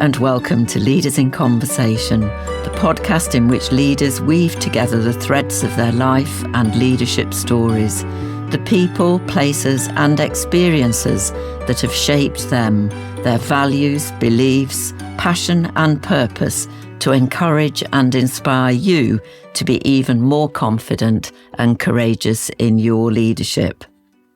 and welcome to Leaders in Conversation, the podcast in which leaders weave together the threads of their life and leadership stories, the people, places and experiences that have shaped them, their values, beliefs, passion and purpose to encourage and inspire you to be even more confident and courageous in your leadership.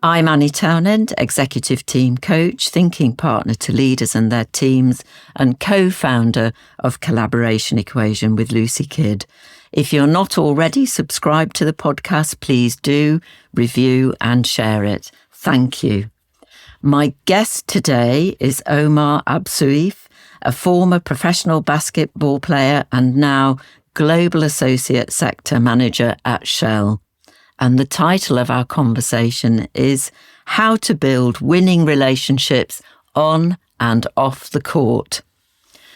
I'm Anni Townend, Executive Team Coach, thinking partner to leaders and their teams, and co-founder of Collaboration Equation with Lucy Kidd. If you're not already subscribed to the podcast, please do review and share it. Thank you. My guest today is Omar Abouseif, a former professional basketball player and now Global Associate Sector Manager at Shell. And the title of our conversation is How to Build Winning Relationships on and Off the Court.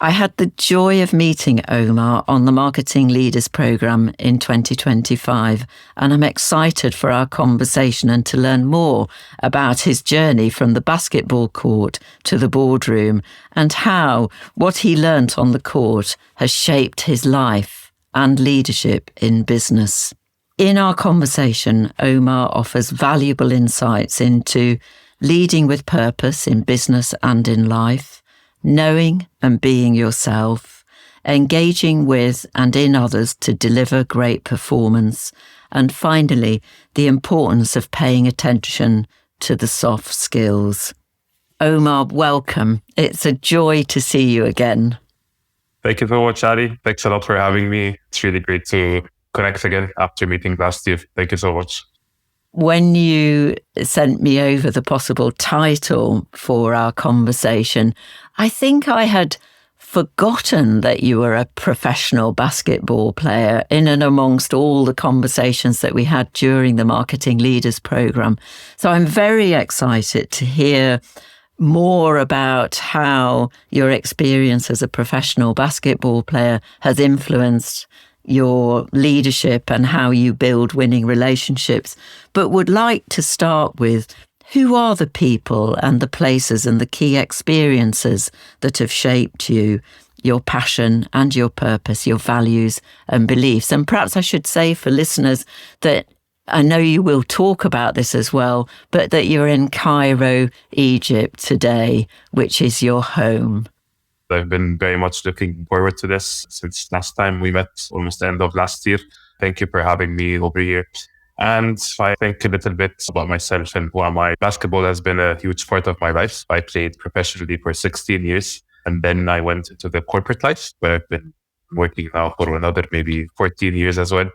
I had the joy of meeting Omar on the Marketing Leaders Programme in 2025, and I'm excited for our conversation and to learn more about his journey from the basketball court to the boardroom and how what he learnt on the court has shaped his life and leadership in business. In our conversation, Omar offers valuable insights into leading with purpose in business and in life, knowing and being yourself, engaging with and in others to deliver great performance, and finally, the importance of paying attention to the soft skills. Omar, welcome. It's a joy to see you again. Thank you so much, Anni. Thanks a lot for having me. It's really great to connect again after meeting last year. Thank you so much. When you sent me over the possible title for our conversation, I think I had forgotten that you were a professional basketball player in and amongst all the conversations that we had during the Marketing Leaders Programme. So I'm very excited to hear more about how your experience as a professional basketball player has influenced your leadership and how you build winning relationships, but would like to start with who are the people and the places and the key experiences that have shaped you, your passion and your purpose, your values and beliefs. And perhaps I should say for listeners that I know you will talk about this as well, but that you're in Cairo, Egypt today, which is your home. I've been very much looking forward to this since last time we met, almost the end of last year. Thank you for having me over here. And I think a little bit about myself and who am I. Basketball has been a huge part of my life. I played professionally for 16 years. And then I went into the corporate life where I've been working now for another maybe 14 years as well.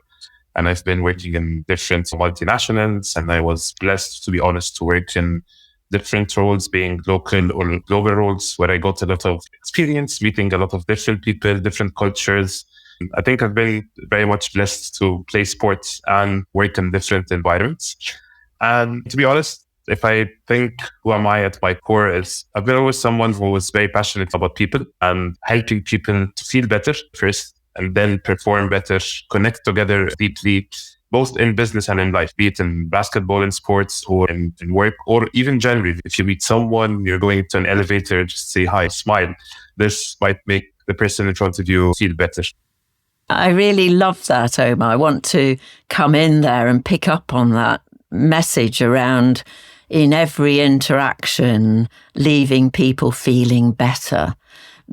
And I've been working in different multinationals. And I was blessed, to be honest, to work in different roles, being local or global roles, where I got a lot of experience, meeting a lot of different people, different cultures. I think I've been very much blessed to play sports and work in different environments. And to be honest, if I think who am I at my core is, I've been always someone who was very passionate about people and helping people to feel better first, and then perform better, connect together deeply, both in business and in life, be it in basketball and sports or in work, or even generally. If you meet someone, you're going to an elevator, just say hi, smile. This might make the person in front of you feel better. I really love that, Omar. I want to come in there and pick up on that message around in every interaction, leaving people feeling better.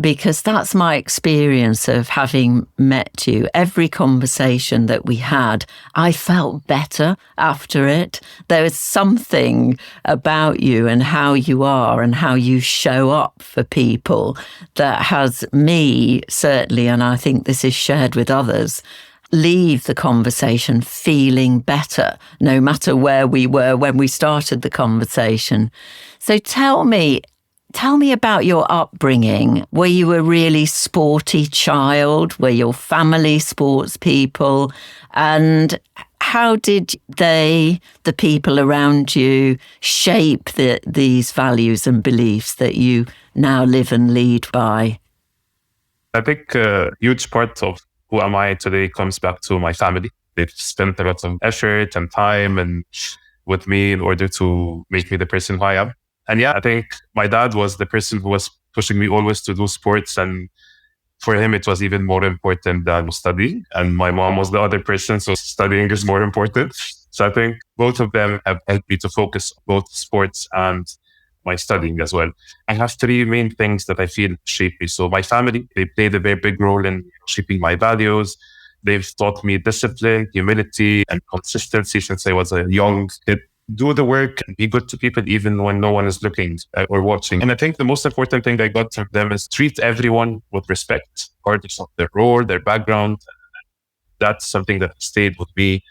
Because that's my experience of having met you. Every conversation that we had, I felt better after it. There is something about you and how you are and how you show up for people that has me, certainly, and I think this is shared with others, leave the conversation feeling better, no matter where we were when we started the conversation. So tell me about your upbringing. Were you a really sporty child? Were your family sports people? And how did the people around you, shape these values and beliefs that you now live and lead by? I think a huge part of who am I today comes back to my family. They've spent a lot of effort and time and with me in order to make me the person who I am. And yeah, I think my dad was the person who was pushing me always to do sports. And for him, it was even more important than studying. And my mom was the other person, so studying is more important. So I think both of them have helped me to focus on both sports and my studying as well. I have three main things that I feel shape me. So my family, they played a very big role in shaping my values. They've taught me discipline, humility, and consistency since I was a young kid. Do the work and be good to people even when no one is looking or watching. And I think the most important thing I got from them is treat everyone with respect, regardless of their role, their background. That's something that stayed with me,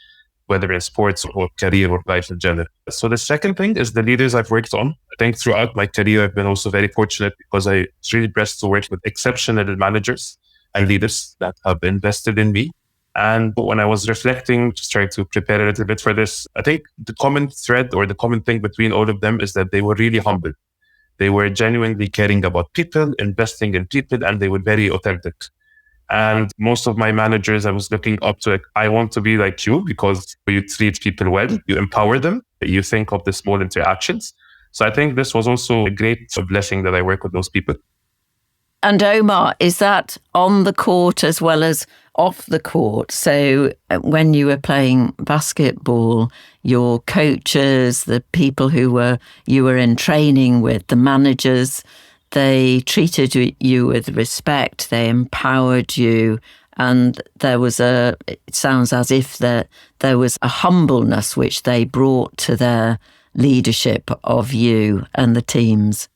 whether in sports or career or life in general. So the second thing is the leaders I've worked on. I think throughout my career, I've been also very fortunate because I was really blessed to work with exceptional managers and leaders that have invested in me. And when I was reflecting, just trying to prepare a little bit for this, I think the common thread or the common thing between all of them is that they were really humble. They were genuinely caring about people, investing in people, and they were very authentic. And most of my managers, I was looking up to, like, I want to be like you because you treat people well, you empower them, you think of the small interactions. So I think this was also a great blessing that I work with those people. And Omar, is that on the court as well as off the court? So when you were playing basketball, your coaches, the people you were in training with, the managers, they treated you with respect, they empowered you, and it sounds as if there was a humbleness which they brought to their leadership of you and the teams.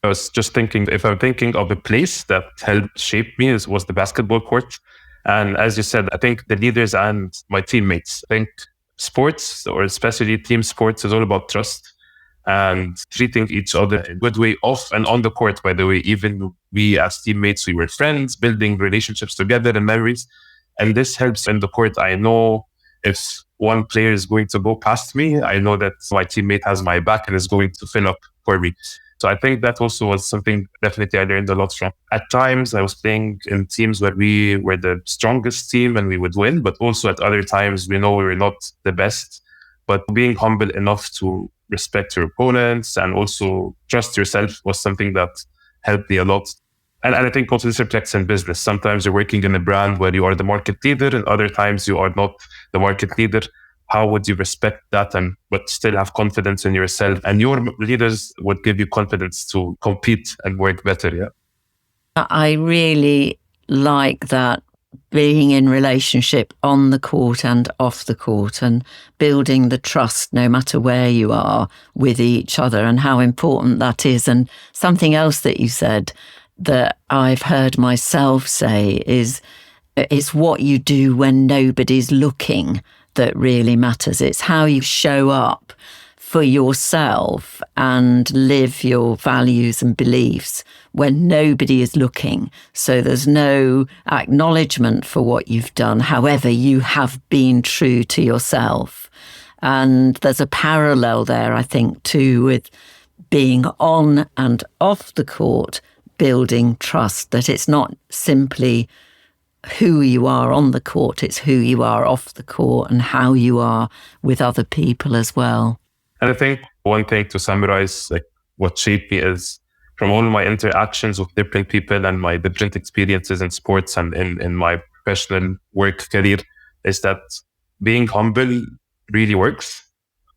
I was just thinking, if I'm thinking of a place that helped shape me, was the basketball court. And as you said, I think the leaders and my teammates, I think sports, or especially team sports, is all about trust and treating each other in a good way off and on the court, by the way. Even we as teammates, we were friends, building relationships together and memories. And this helps in the court. I know if one player is going to go past me, I know that my teammate has my back and is going to fill up for me. So I think that also was something definitely I learned a lot from. At times, I was playing in teams where we were the strongest team and we would win, but also at other times, we know we were not the best. But being humble enough to respect your opponents and also trust yourself was something that helped me a lot. And I think also this reflects in business. Sometimes you're working in a brand where you are the market leader, and other times you are not the market leader. How would you respect that but still have confidence in yourself? And your leaders would give you confidence to compete and work better. Yeah. I really like that, being in relationship on the court and off the court, and building the trust no matter where you are with each other, and how important that is. And something else that you said that I've heard myself say is, it's what you do when nobody's looking that really matters. It's how you show up for yourself and live your values and beliefs when nobody is looking. So there's no acknowledgement for what you've done. However, you have been true to yourself. And there's a parallel there, I think, too, with being on and off the court, building trust, that it's not simply who you are on the court, it's who you are off the court and how you are with other people as well. And I think one thing to summarize, like what shaped me, is from all my interactions with different people and my different experiences in sports and in my professional work career, is that being humble really works.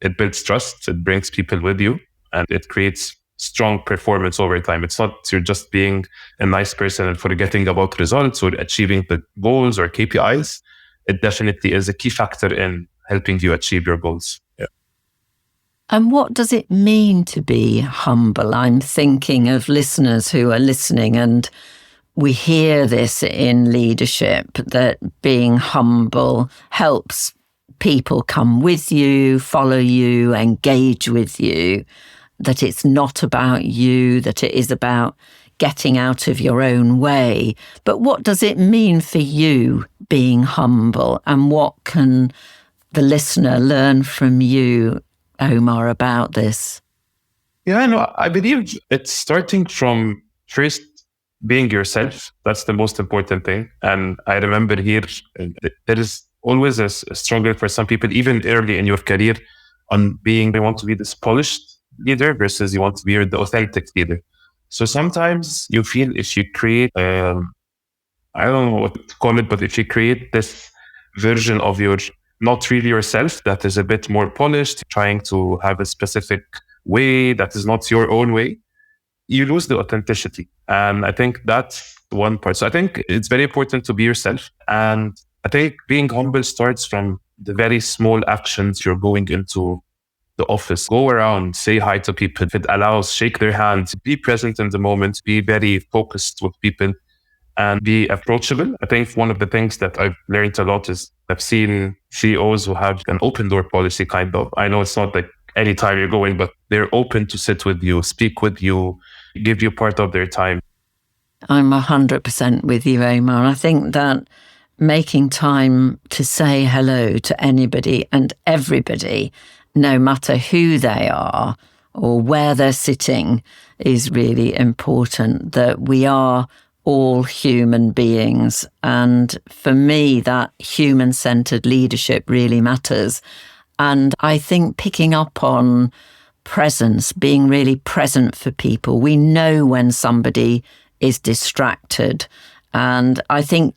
It builds trust, it brings people with you, and it creates strong performance over time. It's not you're just being a nice person and forgetting about results or achieving the goals or KPIs. It definitely is a key factor in helping you achieve your goals. Yeah. And what does it mean to be humble? I'm thinking of listeners who are listening, and we hear this in leadership, that being humble helps people come with you, follow you, engage with you, that it's not about you, that it is about getting out of your own way. But what does it mean for you, being humble? And what can the listener learn from you, Omar, about this? Yeah, no, I believe it's starting from first being yourself. That's the most important thing. And I remember here, there is always a struggle for some people, even early in your career, on being, they want to be this polished leader versus you want to be the authentic leader. So sometimes you feel if you create, I don't know what to call it, but if you create this version of your not really yourself that is a bit more polished, trying to have a specific way that is not your own way, you lose the authenticity. And I think that's one part. So I think it's very important to be yourself. And I think being humble starts from the very small actions you're going into the office. Go around, say hi to people. If it allows, shake their hands, be present in the moment, be very focused with people and be approachable. I think one of the things that I've learned a lot is I've seen CEOs who have an open door policy kind of. I know it's not like anytime you're going, but they're open to sit with you, speak with you, give you part of their time. I'm 100% with you, Omar. I think that making time to say hello to anybody and everybody, no matter who they are or where they're sitting, is really important, that we are all human beings. And for me, that human-centered leadership really matters. And I think picking up on presence, being really present for people. We know when somebody is distracted. And I think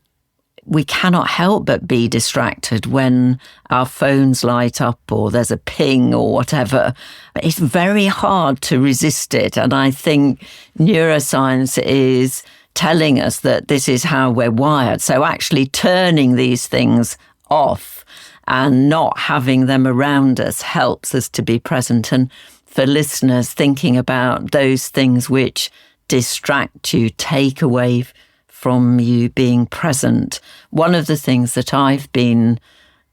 we cannot help but be distracted when our phones light up or there's a ping or whatever. It's very hard to resist it. And I think neuroscience is telling us that this is how we're wired. So actually turning these things off and not having them around us helps us to be present. And for listeners, thinking about those things which distract you, take away from you being present. One of the things that I've been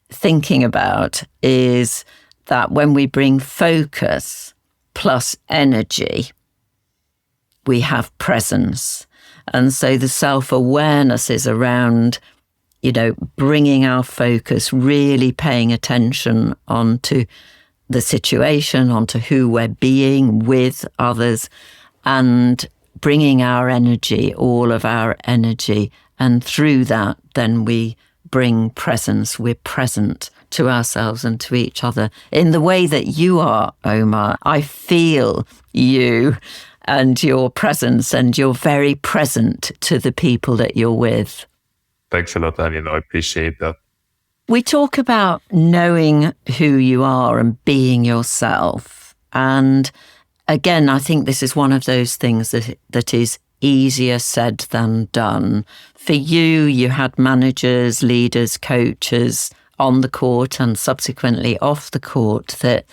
thinking about is that when we bring focus plus energy, we have presence. And so the self-awareness is around, bringing our focus, really paying attention onto the situation, onto who we're being with others, and bringing our energy, all of our energy. And through that, then we bring presence. We're present to ourselves and to each other in the way that you are, Omar. I feel you and your presence, and you're very present to the people that you're with. Thanks a lot, Annie. I appreciate that. We talk about knowing who you are and being yourself. And again, I think this is one of those things that is easier said than done. For you, you had managers, leaders, coaches on the court and subsequently off the court that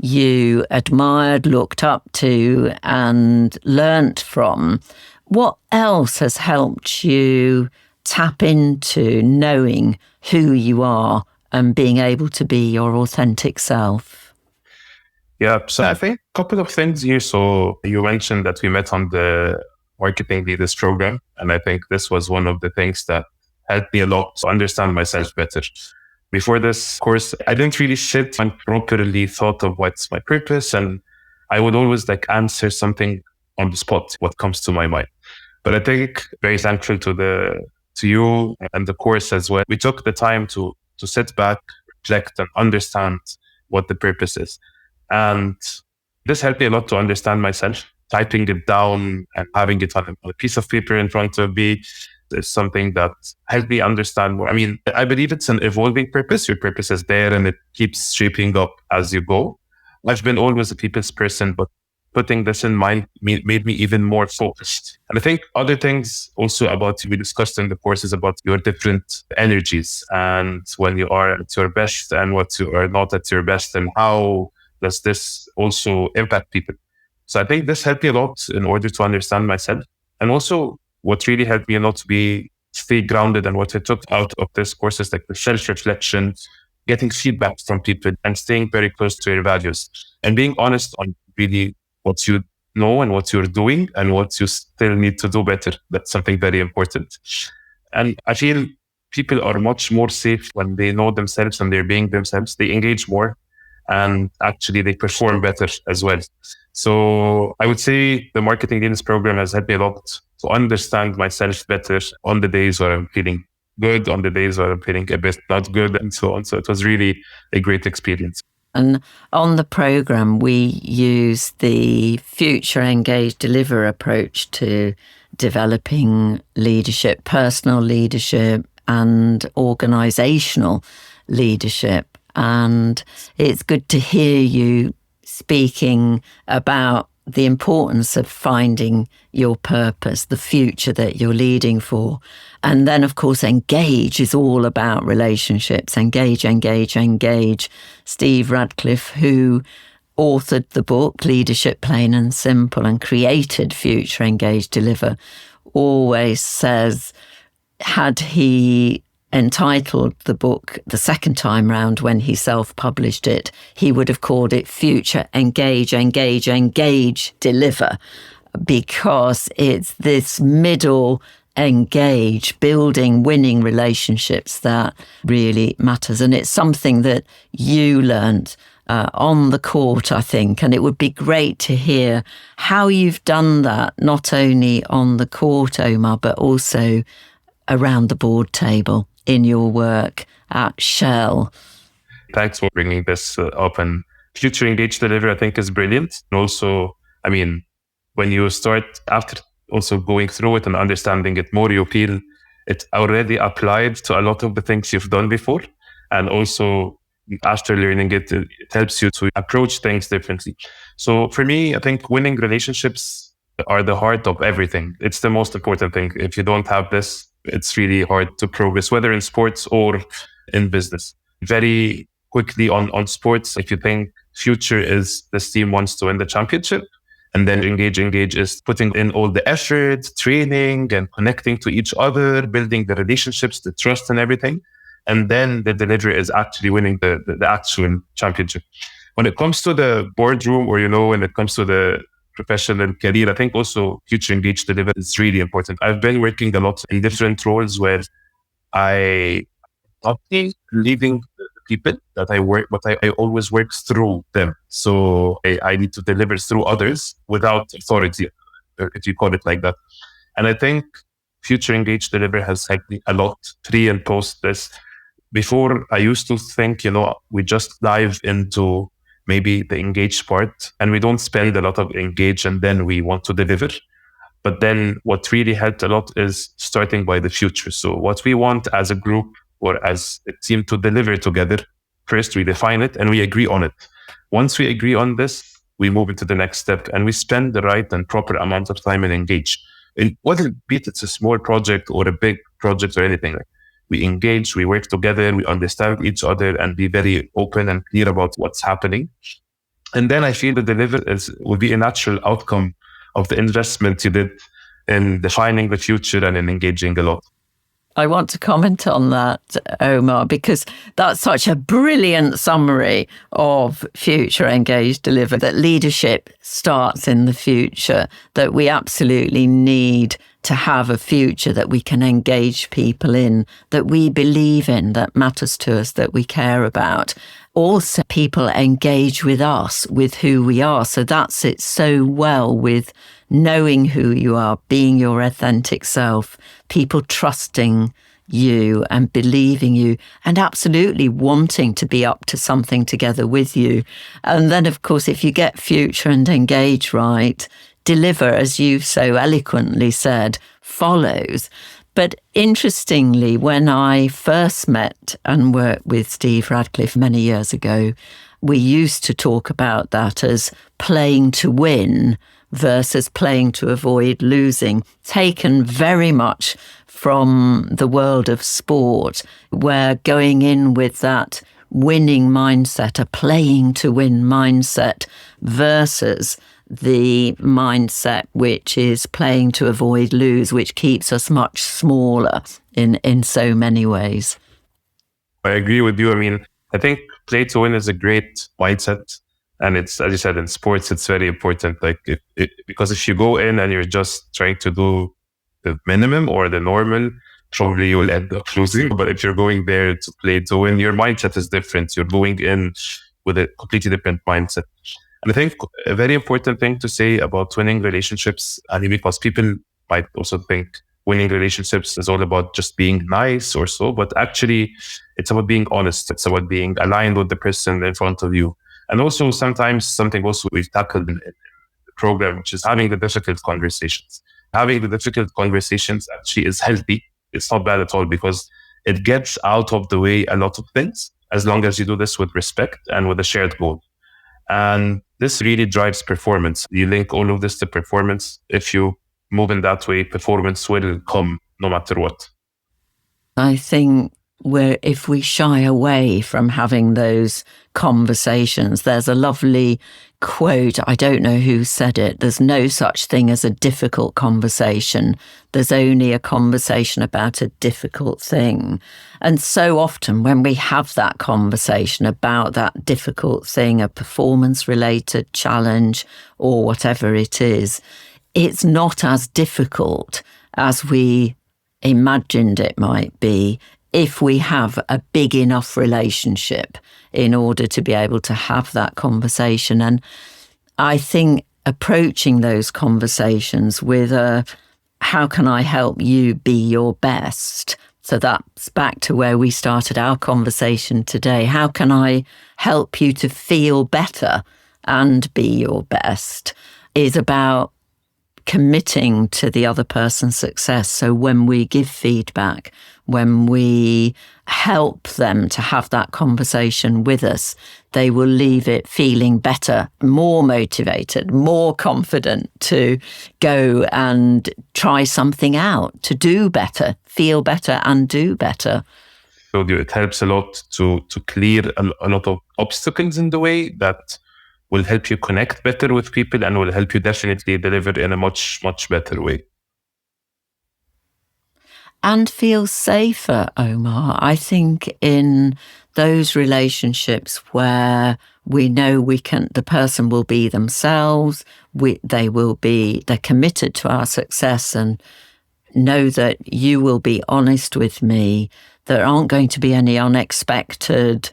you admired, looked up to, and learnt from. What else has helped you tap into knowing who you are and being able to be your authentic self? Yeah, so I think a couple of things here. So you mentioned that we met on the Marketing Leaders program, and I think this was one of the things that helped me a lot to understand myself better. Before this course, I didn't really sit and properly thought of what's my purpose, and I would always answer something on the spot, what comes to my mind. But I think very thankful to you and the course as well. We took the time to sit back, reflect, and understand what the purpose is. And this helped me a lot to understand myself. Typing it down and having it on a piece of paper in front of me is something that helped me understand more. I mean, I believe it's an evolving purpose. Your purpose is there and it keeps shaping up as you go. I've been always a people's person, but putting this in mind made me even more focused. And I think other things also we discussed in the course is about your different energies and when you are at your best and what you are not at your best, and how does this also impact people. So I think this helped me a lot in order to understand myself. And also what really helped me a lot to stay grounded, and what I took out of this course is the self-reflection, getting feedback from people and staying very close to your values and being honest on really what you know and what you're doing and what you still need to do better. That's something very important. And I feel people are much more safe when they know themselves and they're being themselves. They engage more and actually they perform better as well. So I would say the Marketing Leaders program has helped me a lot to understand myself better on the days where I'm feeling good, on the days where I'm feeling a bit not good, and so on. So it was really a great experience. And on the program, we use the Future Engage Deliver approach to developing leadership, personal leadership and organizational leadership. And it's good to hear you speaking about the importance of finding your purpose, the future that you're leading for. And then, of course, engage is all about relationships. Engage, engage, engage. Steve Radcliffe, who authored the book Leadership Plain and Simple and created Future Engage Deliver, always says, had he entitled the book the second time round when he self-published it, he would have called it Future Engage, Engage, Engage, Deliver, because it's this middle engage, building winning relationships that really matters. And it's something that you learned on the court, I think, and it would be great to hear how you've done that, not only on the court, Omar, but also around the board table in your work at Shell. Thanks for bringing this up. And Future Engage Deliver, I think, is brilliant. And also, I mean, when you start after also going through it and understanding it more, you feel it already applied to a lot of the things you've done before. And also, after learning it, it helps you to approach things differently. So for me, I think winning relationships are the heart of everything. It's the most important thing. If you don't have this, it's really hard to progress, whether in sports or in business. Very quickly on sports, if you think future is this team wants to win the championship, and then engage is putting in all the effort, training and connecting to each other, building the relationships, the trust and everything. And then the delivery is actually winning the actual championship. When it comes to the boardroom, or, when it comes to the professional career, I think also Future Engage Deliver is really important. I've been working a lot in different roles where I not leading the people that I work, but I always work through them. So I need to deliver through others without authority, if you call it like that. And I think Future Engage Deliver has helped me a lot pre and post this. Before, I used to think, we just dive into maybe the engage part and we don't spend a lot of engage and then we want to deliver. But then what really helped a lot is starting by the future. So what we want as a group or as a team to deliver together, first we define it and we agree on it. Once we agree on this, we move into the next step and we spend the right and proper amount of time and engage. And whether it's a small project or a big project or anything, we engage, we work together, we understand each other and be very open and clear about what's happening. And then I feel the deliver will be a natural outcome of the investment you did in defining the future and in engaging a lot. I want to comment on that, Omar, because that's such a brilliant summary of Future Engage Deliver, that leadership starts in the future, that we absolutely need to have a future that we can engage people in, that we believe in, that matters to us, that we care about. Also, people engage with us, with who we are. So that sits so well with knowing who you are, being your authentic self, people trusting you and believing you and absolutely wanting to be up to something together with you. And then, of course, if you get future and engage right, deliver, as you've so eloquently said, follows. But interestingly, when I first met and worked with Steve Radcliffe many years ago, we used to talk about that as playing to win versus playing to avoid losing, taken very much from the world of sport, where going in with that winning mindset, a playing to win mindset, versus the mindset which is playing to avoid lose, which keeps us much smaller in so many ways. I agree with you. I mean, I think play to win is a great mindset. And it's, as you said, in sports, it's very important. Because if you go in and you're just trying to do the minimum or the normal, probably you will end up losing. But if you're going there to play to win, your mindset is different. You're going in with a completely different mindset. And I think a very important thing to say about winning relationships, and because people might also think, winning relationships is all about just being nice or so, but actually it's about being honest. It's about being aligned with the person in front of you. And also sometimes something also we've tackled in the program, which is having the difficult conversations. Having the difficult conversations actually is healthy. It's not bad at all because it gets out of the way a lot of things, as long as you do this with respect and with a shared goal. And this really drives performance. You link all of this to performance. If you move in that way, performance will come no matter what. I think if we shy away from having those conversations, there's a lovely quote, I don't know who said it, there's no such thing as a difficult conversation. There's only a conversation about a difficult thing. And so often when we have that conversation about that difficult thing, a performance-related challenge or whatever it is, it's not as difficult as we imagined it might be if we have a big enough relationship in order to be able to have that conversation. And I think approaching those conversations with how can I help you be your best? So that's back to where we started our conversation today. How can I help you to feel better and be your best is about committing to the other person's success. So when we give feedback, when we help them to have that conversation with us, they will leave it feeling better, more motivated, more confident to go and try something out, to do better, feel better and do better. So it helps a lot to clear a lot of obstacles in the way that will help you connect better with people and will help you definitely deliver in a much, much better way. And feel safer, Omar. I think in those relationships where we know the person will be themselves, they're committed to our success and know that you will be honest with me. There aren't going to be any unexpected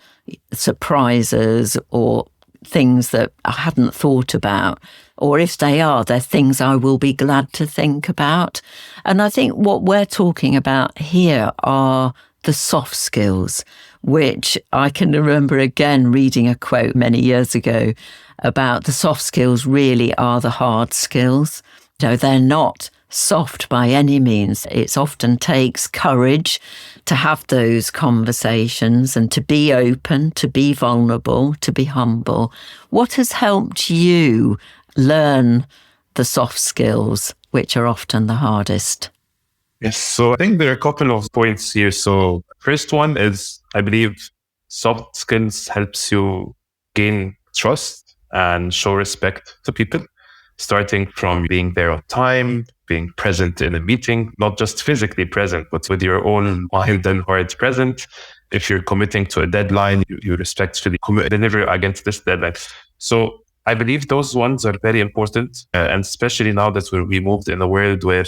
surprises or things that I hadn't thought about, or if they are, they're things I will be glad to think about. And I think what we're talking about here are the soft skills, which I can remember again reading a quote many years ago about the soft skills really are the hard skills. They're not soft by any means. It often takes courage to have those conversations and to be open, to be vulnerable, to be humble. What has helped you learn the soft skills, which are often the hardest? Yes, so I think there are a couple of points here. So first one is, I believe soft skills helps you gain trust and show respect to people, starting from being there on time, being present in a meeting, not just physically present, but with your own mind and heart present. If you're committing to a deadline, you respectfully deliver against this deadline. So I believe those ones are very important, and especially now that we moved in a world where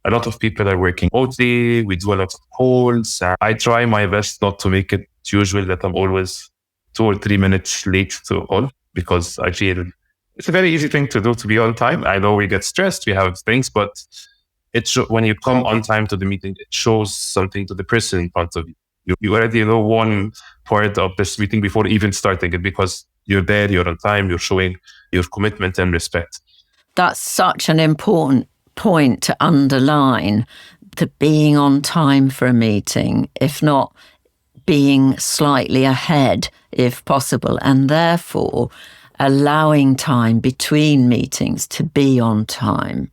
a lot of people are working remotely, we do a lot of calls. I try my best not to make it usual that I'm always 2 or 3 minutes late to all, because I feel it's a very easy thing to do, to be on time. I know we get stressed, we have things, but when you come on time to the meeting, it shows something to the person in front of you. You already know one part of this meeting before even starting it, because you're there, you're on time, you're showing your commitment and respect. That's such an important point to underline, to being on time for a meeting, if not being slightly ahead if possible, and therefore allowing time between meetings to be on time.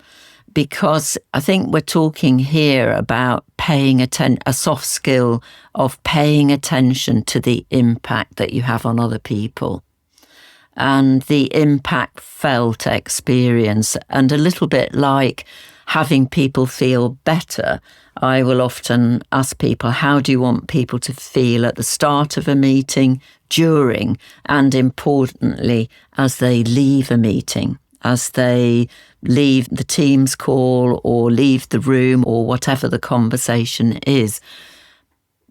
Because I think we're talking here about a soft skill of paying attention to the impact that you have on other people and the impact felt experience. And a little bit like having people feel better, I will often ask people, how do you want people to feel at the start of a meeting, during, and importantly, as they leave a meeting, as they leave the Teams call or leave the room or whatever the conversation is.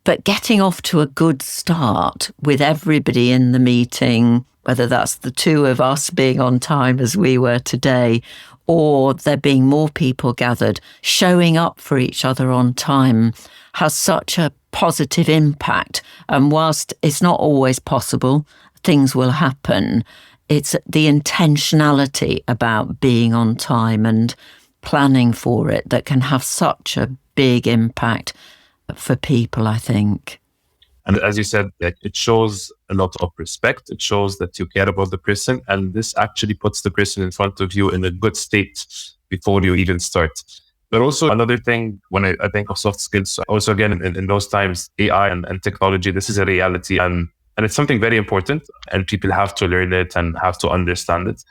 But getting off to a good start with everybody in the meeting whether that's the two of us being on time as we were today, or there being more people gathered, showing up for each other on time has such a positive impact. And whilst it's not always possible, things will happen. It's the intentionality about being on time and planning for it that can have such a big impact for people, I think. And as you said, it shows a lot of respect. It shows that you care about the person. And this actually puts the person in front of you in a good state before you even start. But also another thing, when I think of soft skills, also again, in those times, AI and technology, this is a reality. And it's something very important. And people have to learn it and have to understand it.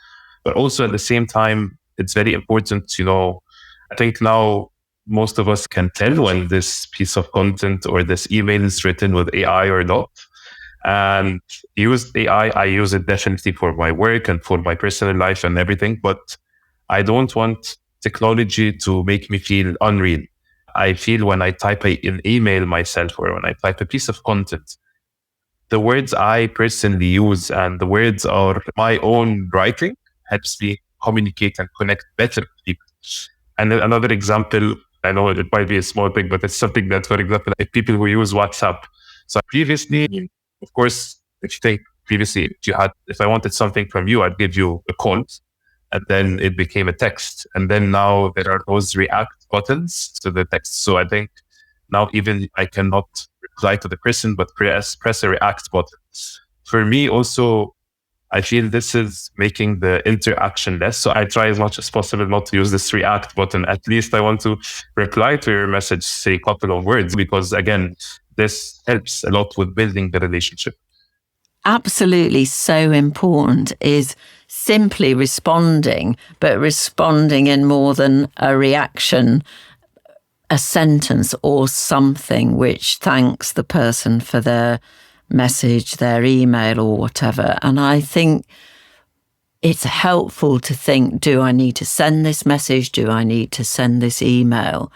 But also at the same time, it's very important, I think now most of us can tell when this piece of content or this email is written with AI or not. And use AI, I use it definitely for my work and for my personal life and everything, but I don't want technology to make me feel unreal. I feel when I type an email myself or when I type a piece of content, the words I personally use and the words are my own writing helps me communicate and connect better with people. And another example, I know it might be a small thing, but it's something that, for example, if people who use WhatsApp. So previously, of course, if you think previously, if I wanted something from you, I'd give you a call, and then it became a text. And then now there are those react buttons to the text. So I think now even I cannot reply to the person, but press a react button. For me also, I feel this is making the interaction less. So I try as much as possible not to use this react button. At least I want to reply to your message, say a couple of words, because again, this helps a lot with building the relationship. Absolutely, so important is simply responding, but responding in more than a reaction, a sentence or something which thanks the person for their message, their email or whatever. And I think it's helpful to think, do I need to send this message? Do I need to send this email?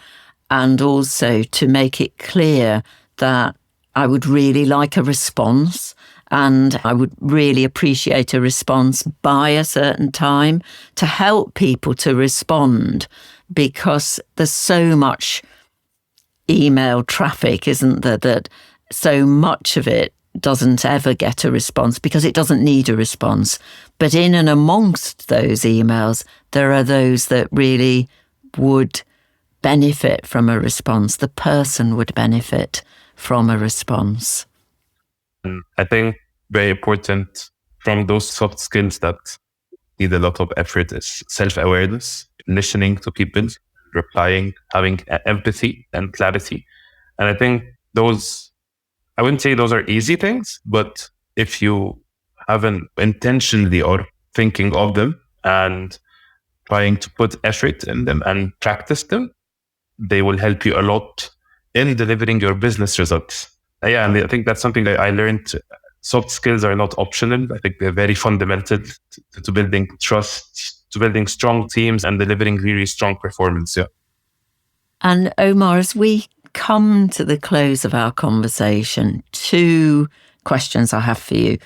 And also to make it clear that I would really like a response and I would really appreciate a response by a certain time to help people to respond, because there's so much email traffic, isn't there, that so much of it doesn't ever get a response because it doesn't need a response. But in and amongst those emails, there are those that really would benefit from a response. The person would benefit from a response. And I think very important from those soft skills that need a lot of effort is self-awareness, listening to people, replying, having empathy and clarity. And I think I wouldn't say those are easy things, but if you haven't intentionally or thinking of them and trying to put effort in them and practice them, they will help you a lot in delivering your business results. Yeah, and I think that's something that I learned. Soft skills are not optional. I think they're very fundamental to building trust, to building strong teams and delivering really strong performance. Yeah. And Omar, as we come to the close of our conversation, 2 questions I have for you.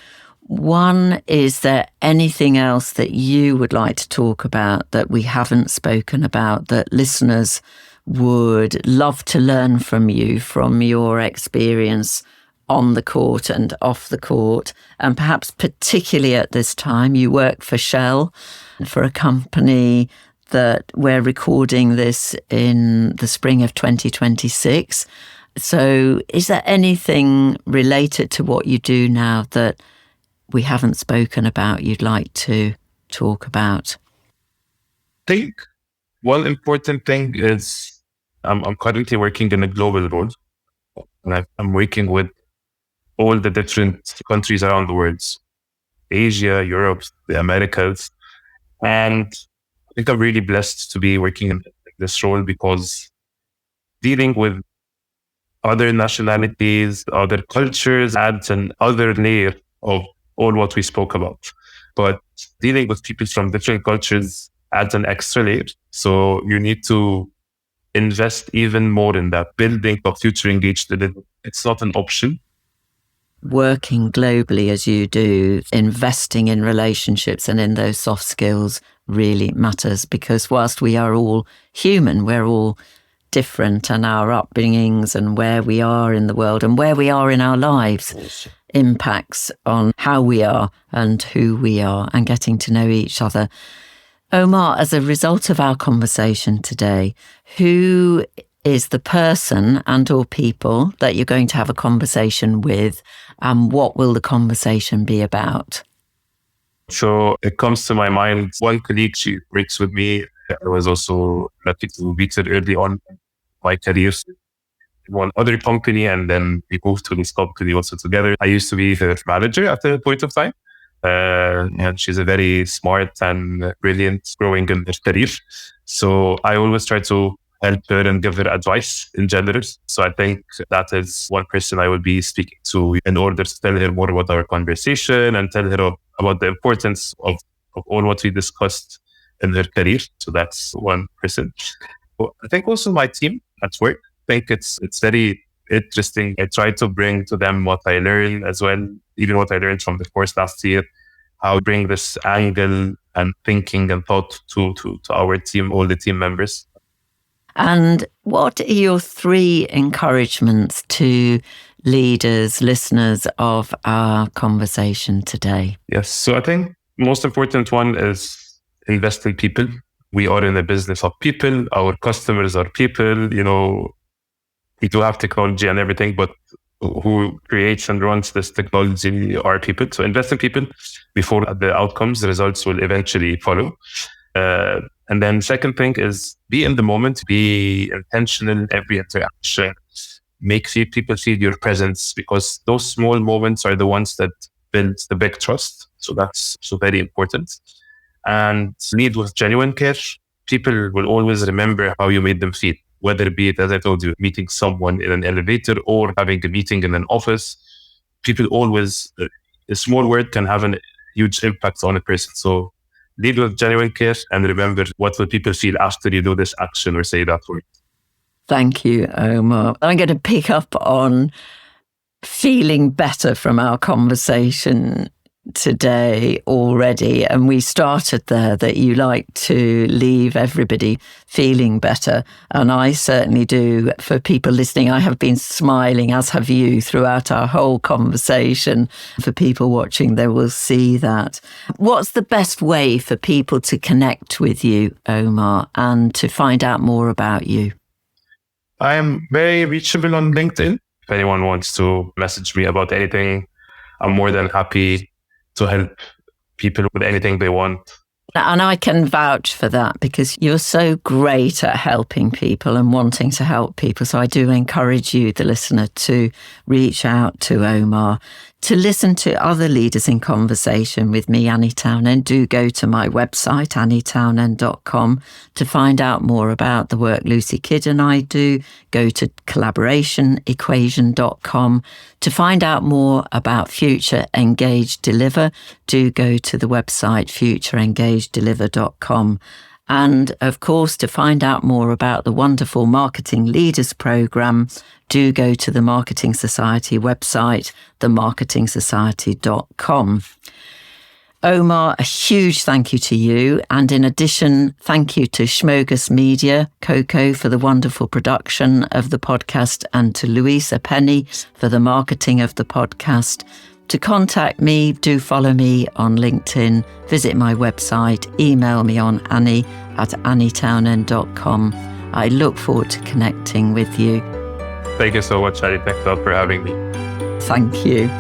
One, is there anything else that you would like to talk about that we haven't spoken about that listeners would love to learn from you, from your experience on the court and off the court? And perhaps particularly at this time, you work for Shell, for a company that we're recording this in the spring of 2026. So is there anything related to what you do now that we haven't spoken about you'd like to talk about? I think one important thing is I'm currently working in a global role, and I'm working with all the different countries around the world, Asia, Europe, the Americas. And I think I'm really blessed to be working in this role because dealing with other nationalities, other cultures adds another layer of all what we spoke about. But dealing with people from different cultures adds an extra layer. So you need to invest even more in that, building a future engaged. It's not an option. working globally as you do, investing in relationships and in those soft skills really matters, because whilst we are all human, we're all different, and our upbringings and where we are in the world and where we are in our lives impacts on how we are and who we are, and getting to know each other. Omar, as a result of our conversation today, who is the person and or people that you're going to have a conversation with, and what will the conversation be about? So it comes to my mind, one colleague, she works with me. I was also lucky to meet her early on in my career in one other company, and then we moved to this company also together. I used to be her manager at the point of time. And she's a very smart and brilliant, growing in her career. So I always try to help her and give her advice in general. So I think that is one person I will be speaking to in order to tell her more about our conversation and tell her about the importance of all what we discussed in her career. So that's one person. But I think also my team at work, I think it's very interesting. I try to bring to them what I learned as well, even what I learned from the course last year, how to bring this angle and thinking and thought to our team, all the team members. And what are your 3 encouragements to leaders, listeners of our conversation today? Yes. So I think most important one is invest in people. We are in the business of people. Our customers are people. We do have technology and everything, but who creates and runs this technology are people. So invest in people before the outcomes, the results will eventually follow. And then second thing is be in the moment, be intentional in every interaction, make people feel your presence, because those small moments are the ones that build the big trust. So that's so very important. And lead with genuine care. People will always remember how you made them feel, whether it be it, as I told you, meeting someone in an elevator or having a meeting in an office. People always, a small word can have a huge impact on a person. So lead with genuine care and remember what will people feel after you do this action or say that word. Thank you, Omar. I'm going to pick up on feeling better from our conversation today already. And we started there that you like to leave everybody feeling better. And I certainly do. For people listening, I have been smiling, as have you, throughout our whole conversation. For people watching, they will see that. What's the best way for people to connect with you, Omar, and to find out more about you? I am very reachable on LinkedIn. If anyone wants to message me about anything, I'm more than happy to help people with anything they want. And I can vouch for that, because you're so great at helping people and wanting to help people. So I do encourage you, the listener, to reach out to Omar. To listen to other leaders in conversation with me, Anni Townend, do go to my website, annitownend.com, to find out more about the work Lucy Kidd and I do. Go to collaborationequation.com. To find out more about Future Engage Deliver, do go to the website futureengagedeliver.com. And of course, to find out more about the wonderful Marketing Leaders Programme, do go to the Marketing Society website, themarketingsociety.com. Omar, a huge thank you to you. And in addition, thank you to Schmogus Media, Coco, for the wonderful production of the podcast, and to Louisa Penny for the marketing of the podcast. To contact me, do follow me on LinkedIn, visit my website, email me on annie@annitownend.com. I look forward to connecting with you. Thank you so much, Annie. Thanks a lot for having me. Thank you.